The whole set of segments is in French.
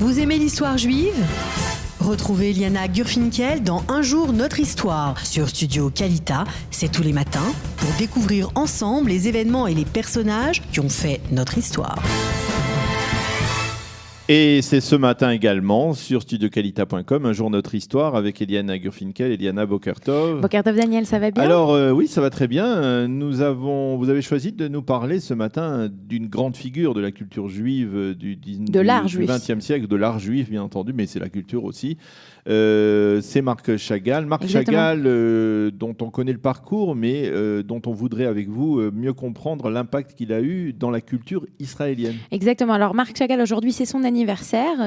Vous aimez l'histoire juive ? Retrouvez Liana Gurfinkel dans Un jour notre histoire sur Studio Kalita, c'est tous les matins, pour découvrir ensemble les événements et les personnages qui ont fait notre histoire. Et c'est ce matin également sur studiokalita.com, Un jour notre histoire avec Eliana Gurfinkel, Eliana Bokertov. Bokertov Daniel, ça va bien ? Alors oui, ça va très bien. Vous avez choisi de nous parler ce matin d'une grande figure de la culture juive du XXe siècle, de l'art juif bien entendu, mais c'est la culture aussi. C'est Marc Chagall. Marc Chagall, dont on connaît le parcours, mais dont on voudrait avec vous mieux comprendre l'impact qu'il a eu dans la culture israélienne. Exactement. Alors Marc Chagall, aujourd'hui, c'est son anniversaire.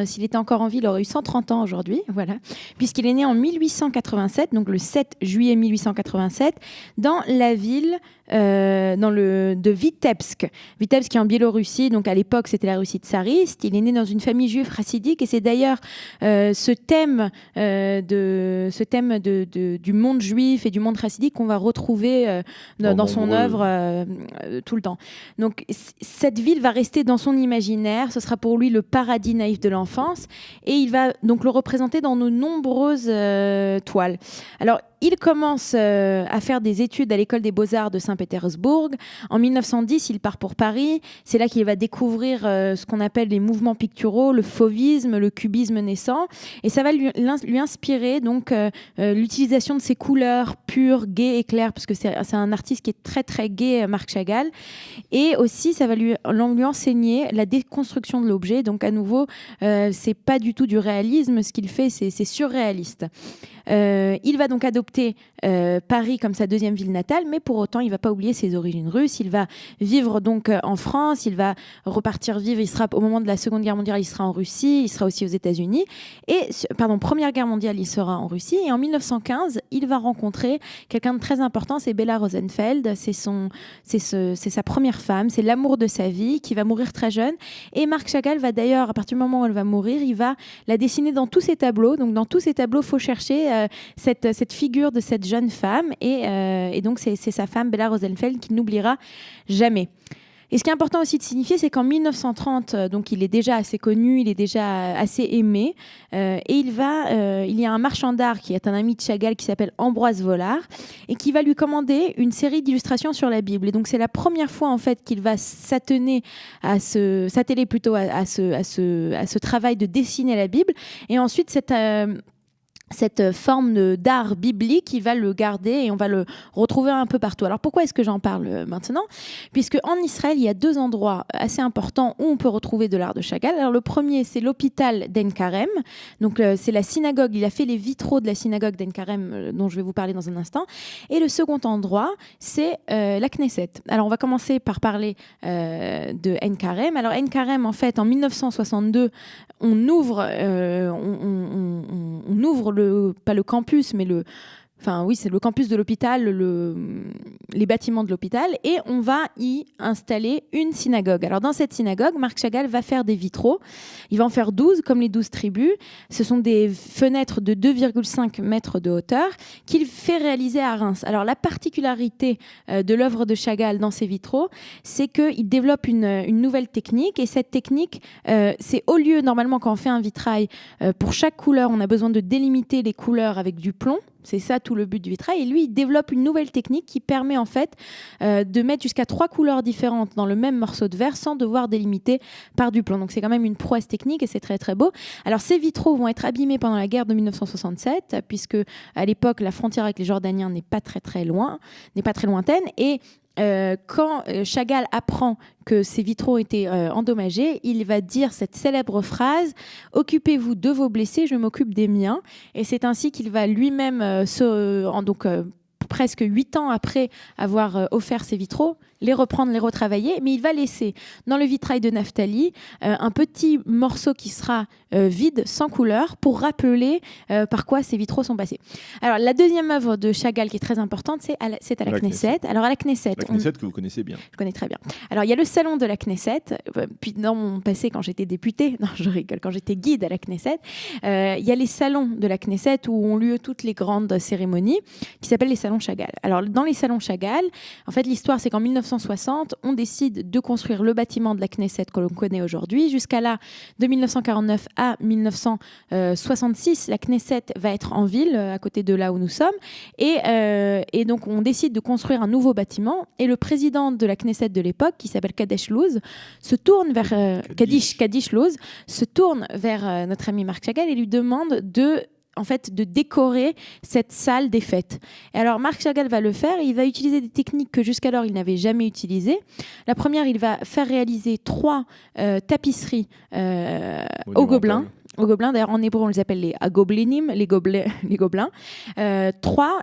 S'il était encore en vie, il aurait eu 130 ans aujourd'hui, voilà. Puisqu'il est né en 1887, donc le 7 juillet 1887, dans la ville de Vitebsk. Vitebsk qui est en Biélorussie, donc à l'époque c'était la Russie tsariste. Il est né dans une famille juive chassidique et c'est d'ailleurs ce thème du monde juif et du monde chassidique qu'on va retrouver dans son œuvre tout le temps. Donc cette ville va rester dans son imaginaire, ce sera pour lui le paradis naïf de l'enfance et il va donc le représenter dans de nombreuses toiles. Alors il commence à faire des études à l'école des beaux-arts de Saint-Pétersbourg. En 1910, il part pour Paris. C'est là qu'il va découvrir ce qu'on appelle les mouvements picturaux, le fauvisme, le cubisme naissant. Et ça va lui inspirer donc l'utilisation de ces couleurs pures, gaies et claires, parce que c'est un artiste qui est très très gai, Marc Chagall. Et aussi, ça va lui enseigner la déconstruction de l'objet. Donc à nouveau, c'est pas du tout du réalisme. Ce qu'il fait, c'est surréaliste. Il va donc adopter Paris comme sa deuxième ville natale, mais pour autant, il ne va pas oublier ses origines russes. Il va vivre donc en France, il va repartir vivre, au moment de la Seconde Guerre mondiale, il sera en Russie, il sera aussi aux États-Unis. Première Guerre mondiale, il sera en Russie. Et en 1915, il va rencontrer quelqu'un de très important, c'est Bella Rosenfeld. C'est sa première femme, c'est l'amour de sa vie, qui va mourir très jeune. Et Marc Chagall va d'ailleurs, à partir du moment où elle va mourir, il va la dessiner dans tous ses tableaux. Donc dans tous ses tableaux, il faut chercher cette figure de cette jeune femme et donc c'est sa femme Bella Rosenfeld qu'il n'oubliera jamais. Et ce qui est important aussi de signifier, c'est qu'en 1930, donc il est déjà assez connu, il est déjà assez aimé, et il y a un marchand d'art qui est un ami de Chagall qui s'appelle Ambroise Vollard et qui va lui commander une série d'illustrations sur la Bible. Et donc c'est la première fois en fait qu'il va s'atteler à ce travail de dessiner la Bible. Et ensuite cette forme d'art biblique, il va le garder et on va le retrouver un peu partout. Alors pourquoi est-ce que j'en parle maintenant ? Puisque en Israël, il y a deux endroits assez importants où on peut retrouver de l'art de Chagall. Alors le premier, c'est l'hôpital d'Ein Karem. Donc c'est la synagogue. Il a fait les vitraux de la synagogue d'Ein Karem dont je vais vous parler dans un instant. Et le second endroit, c'est la Knesset. Alors on va commencer par parler de Ein Karem. Alors Ein Karem, en fait, en 1962, on ouvre pas le campus, mais c'est le campus de l'hôpital, les bâtiments de l'hôpital, et on va y installer une synagogue. Alors dans cette synagogue, Marc Chagall va faire des vitraux. Il va en faire 12, comme les 12 tribus. Ce sont des fenêtres de 2,5 mètres de hauteur qu'il fait réaliser à Reims. Alors la particularité de l'œuvre de Chagall dans ces vitraux, c'est qu'il développe une nouvelle technique, et cette technique, c'est au lieu, normalement, quand on fait un vitrail, pour chaque couleur, on a besoin de délimiter les couleurs avec du plomb. C'est ça tout le but du vitrail. Et lui, il développe une nouvelle technique qui permet en fait de mettre jusqu'à 3 couleurs différentes dans le même morceau de verre sans devoir délimiter par du plomb. Donc c'est quand même une prouesse technique et c'est très très beau. Alors ces vitraux vont être abîmés pendant la guerre de 1967 puisque à l'époque la frontière avec les Jordaniens n'est pas très lointaine. Et quand Chagall apprend que ses vitraux étaient endommagés, il va dire cette célèbre phrase « Occupez-vous de vos blessés, je m'occupe des miens ». Et c'est ainsi qu'il va lui-même, presque 8 ans après avoir offert ses vitraux, les reprendre, les retravailler, mais il va laisser dans le vitrail de Naphtali un petit morceau qui sera vide, sans couleur, pour rappeler par quoi ces vitraux sont passés. Alors, la deuxième œuvre de Chagall qui est très importante, c'est à la Knesset. Alors, à la Knesset... La Knesset que vous connaissez bien. Je connais très bien. Alors, il y a le salon de la Knesset. Puis, dans mon passé, quand j'étais députée, non, je rigole, quand j'étais guide à la Knesset, il y a les salons de la Knesset où ont lieu toutes les grandes cérémonies, qui s'appellent les salons salons Chagall. Alors, dans les salons Chagall, en fait, l'histoire, c'est qu'en 1960, on décide de construire le bâtiment de la Knesset que l'on connaît aujourd'hui. Jusqu'à là, de 1949 à 1966, la Knesset va être en ville, à côté de là où nous sommes. Et donc, on décide de construire un nouveau bâtiment. Et le président de la Knesset de l'époque, qui s'appelle Kadesh Louz, se tourne vers Kadish Louz, se tourne vers notre ami Marc Chagall et lui demande de décorer cette salle des fêtes. Et alors, Marc Chagall va le faire et il va utiliser des techniques que jusqu'alors il n'avait jamais utilisées. La première, il va faire réaliser 3 tapisseries aux Gobelins. Aux Gobelins, d'ailleurs en hébreu on les appelle les Agoblinim, les Gobelins. 3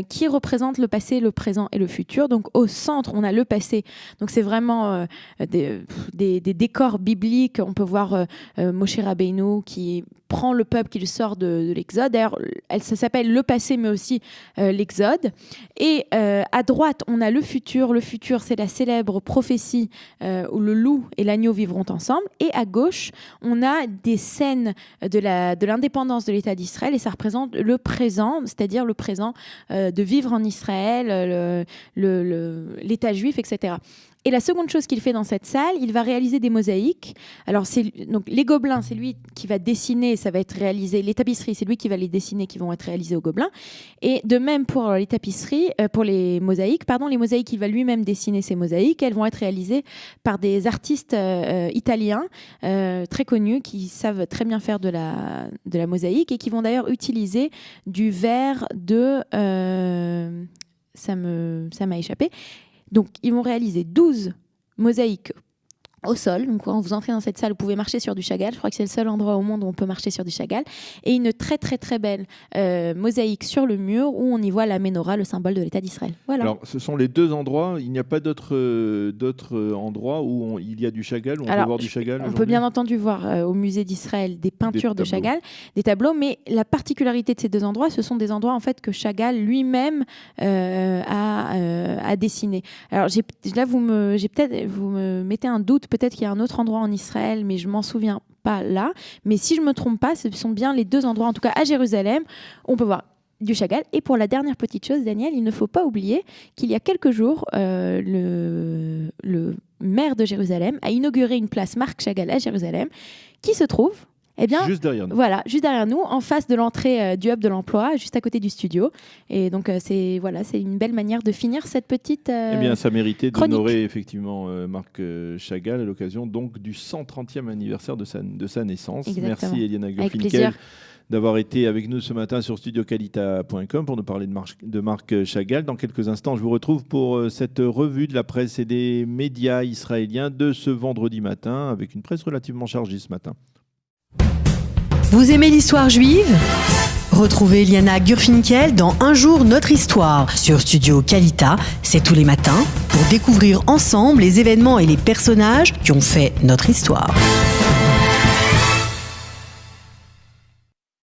qui représentent le passé, le présent et le futur. Donc au centre on a le passé, donc c'est vraiment des décors bibliques. On peut voir Moshe Rabbeinu qui prend le peuple, qui le sort de l'Exode. D'ailleurs ça s'appelle le passé mais aussi l'Exode. Et à droite on a le futur. Le futur c'est la célèbre prophétie où le loup et l'agneau vivront ensemble. Et à gauche on a des scènes de l'indépendance de l'État d'Israël et ça représente le présent, c'est-à-dire le présent de vivre en Israël, l'État juif, etc. Et la seconde chose qu'il fait dans cette salle, il va réaliser des mosaïques. Alors, donc, les Gobelins, c'est lui qui va dessiner, ça va être réalisé. Les tapisseries, c'est lui qui va les dessiner, qui vont être réalisées aux Gobelins. Et de même pour les tapisseries, pour les mosaïques, il va lui-même dessiner ces mosaïques. Elles vont être réalisées par des artistes italiens très connus qui savent très bien faire de la mosaïque et qui vont d'ailleurs utiliser du verre de... ça m'a échappé. Donc, ils vont réaliser 12 mosaïques au sol. Donc, quand vous entrez dans cette salle, vous pouvez marcher sur du Chagall. Je crois que c'est le seul endroit au monde où on peut marcher sur du Chagall. Et une très, très, très belle mosaïque sur le mur où on y voit la Ménorah, le symbole de l'État d'Israël. Voilà. Alors, ce sont les 2 endroits. Il n'y a pas d'autres endroits où il y a du Chagall, où on peut voir du Chagall. On peut bien entendu voir au musée d'Israël des peintures de Chagall, des tableaux. Mais la particularité de ces 2 endroits, ce sont des endroits en fait que Chagall lui-même a dessiné. Alors vous me mettez un doute. Peut-être qu'il y a un autre endroit en Israël, mais je m'en souviens pas là. Mais si je me trompe pas, ce sont bien les 2 endroits, en tout cas à Jérusalem, on peut voir du Chagall. Et pour la dernière petite chose, Daniel, il ne faut pas oublier qu'il y a quelques jours, le maire de Jérusalem a inauguré une place Marc Chagall à Jérusalem, qui se trouve... juste derrière nous. Voilà, juste derrière nous, en face de l'entrée du hub de l'emploi, juste à côté du studio. Et donc, c'est une belle manière de finir cette petite ça méritait d'honorer effectivement Marc Chagall à l'occasion donc du 130e anniversaire de sa naissance. Exactement. Merci Eliana Gurfinkel d'avoir été avec nous ce matin sur studiocalita.com pour nous parler de Marc Chagall. Dans quelques instants, je vous retrouve pour cette revue de la presse et des médias israéliens de ce vendredi matin, avec une presse relativement chargée ce matin. Vous aimez l'histoire juive ? Retrouvez Eliana Gurfinkel dans Un jour notre histoire sur Studio Kalita. C'est tous les matins pour découvrir ensemble les événements et les personnages qui ont fait notre histoire.